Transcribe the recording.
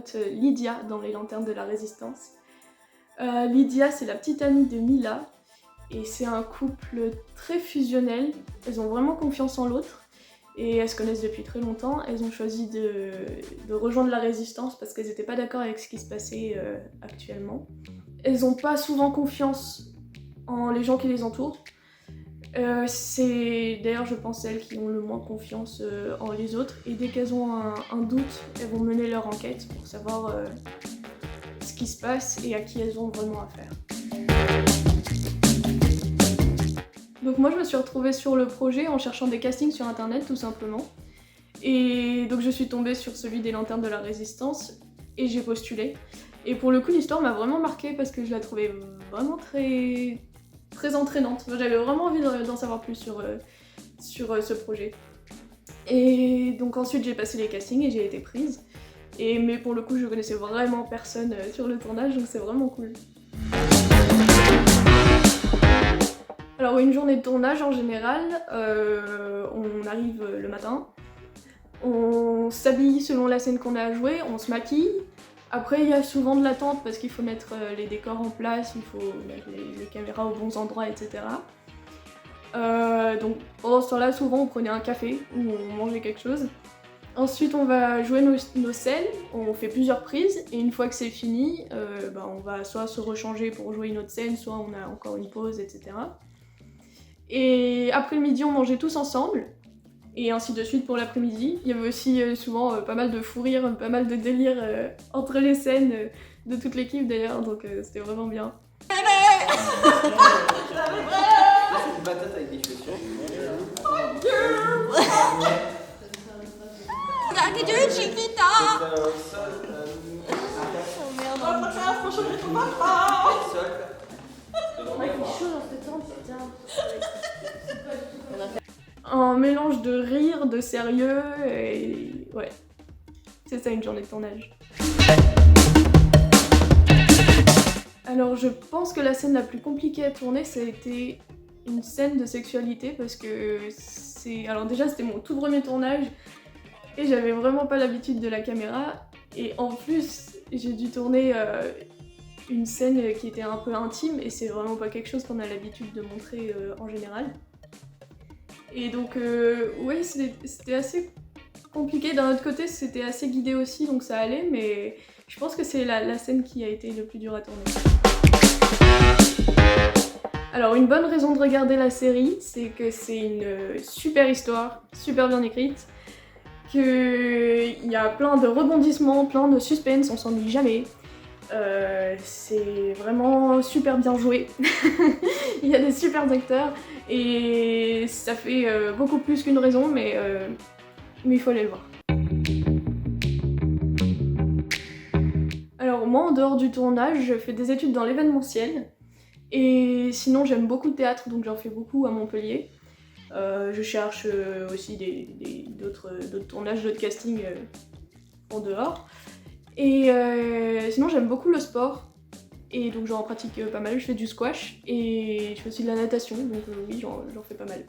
pote Lydia dans Les Lanternes de la Résistance. Lydia, c'est la petite amie de Mila, et c'est un couple très fusionnel. Elles ont vraiment confiance en l'autre, et elles se connaissent depuis très longtemps. Elles ont choisi de rejoindre la Résistance parce qu'elles n'étaient pas d'accord avec ce qui se passait actuellement. Elles n'ont pas souvent confiance en les gens qui les entourent. C'est d'ailleurs, je pense, elles qui ont le moins confiance en les autres, et dès qu'elles ont un doute, elles vont mener leur enquête pour savoir ce qui se passe et à qui elles ont vraiment affaire. Donc moi je me suis retrouvée sur le projet en cherchant des castings sur internet tout simplement, et donc je suis tombée sur celui des Lanternes de la Résistance et j'ai postulé. Et pour le coup l'histoire m'a vraiment marquée parce que je la trouvais vraiment très entraînante. Moi, j'avais vraiment envie d'en savoir plus sur ce projet. Et donc ensuite j'ai passé les castings et j'ai été prise. Mais pour le coup je connaissais vraiment personne sur le tournage, donc c'est vraiment cool. Alors une journée de tournage en général, on arrive le matin, on s'habille selon la scène qu'on a à jouer, on se maquille. Après il y a souvent de l'attente parce qu'il faut mettre les décors en place, il faut mettre les caméras aux bons endroits, etc. Donc pendant ce temps-là, souvent on prenait un café ou on mangeait quelque chose. Ensuite on va jouer nos scènes, on fait plusieurs prises, et une fois que c'est fini, on va soit se rechanger pour jouer une autre scène, soit on a encore une pause, etc. Et après le midi on mangeait tous ensemble, et ainsi de suite pour l'après-midi. Il y avait aussi souvent pas mal de fou rire, pas mal de délire entre les scènes de toute l'équipe d'ailleurs, donc c'était vraiment bien. C'est une patate avec des chaussures. Un mélange de rire, de sérieux, et ouais, c'est ça une journée de tournage. Alors je pense que la scène la plus compliquée à tourner, ça a été une scène de sexualité, parce que alors déjà c'était mon tout premier tournage, et j'avais vraiment pas l'habitude de la caméra, et en plus j'ai dû tourner une scène qui était un peu intime, et c'est vraiment pas quelque chose qu'on a l'habitude de montrer en général. Et donc ouais, c'était assez compliqué. D'un autre côté c'était assez guidé aussi, donc ça allait, mais je pense que c'est la scène qui a été le plus dur à tourner. Alors une bonne raison de regarder la série, c'est que c'est une super histoire, super bien écrite, qu'il y a plein de rebondissements, plein de suspense, on s'ennuie jamais. C'est vraiment super bien joué. Il y a des super acteurs et ça fait beaucoup plus qu'une raison, mais il faut aller le voir. Alors moi, en dehors du tournage, je fais des études dans l'événementiel, et sinon j'aime beaucoup le théâtre, donc j'en fais beaucoup à Montpellier. Je cherche aussi d'autres tournages, d'autres castings en dehors. Et sinon j'aime beaucoup le sport, et donc j'en pratique pas mal. Je fais du squash et je fais aussi de la natation, donc oui, j'en fais pas mal.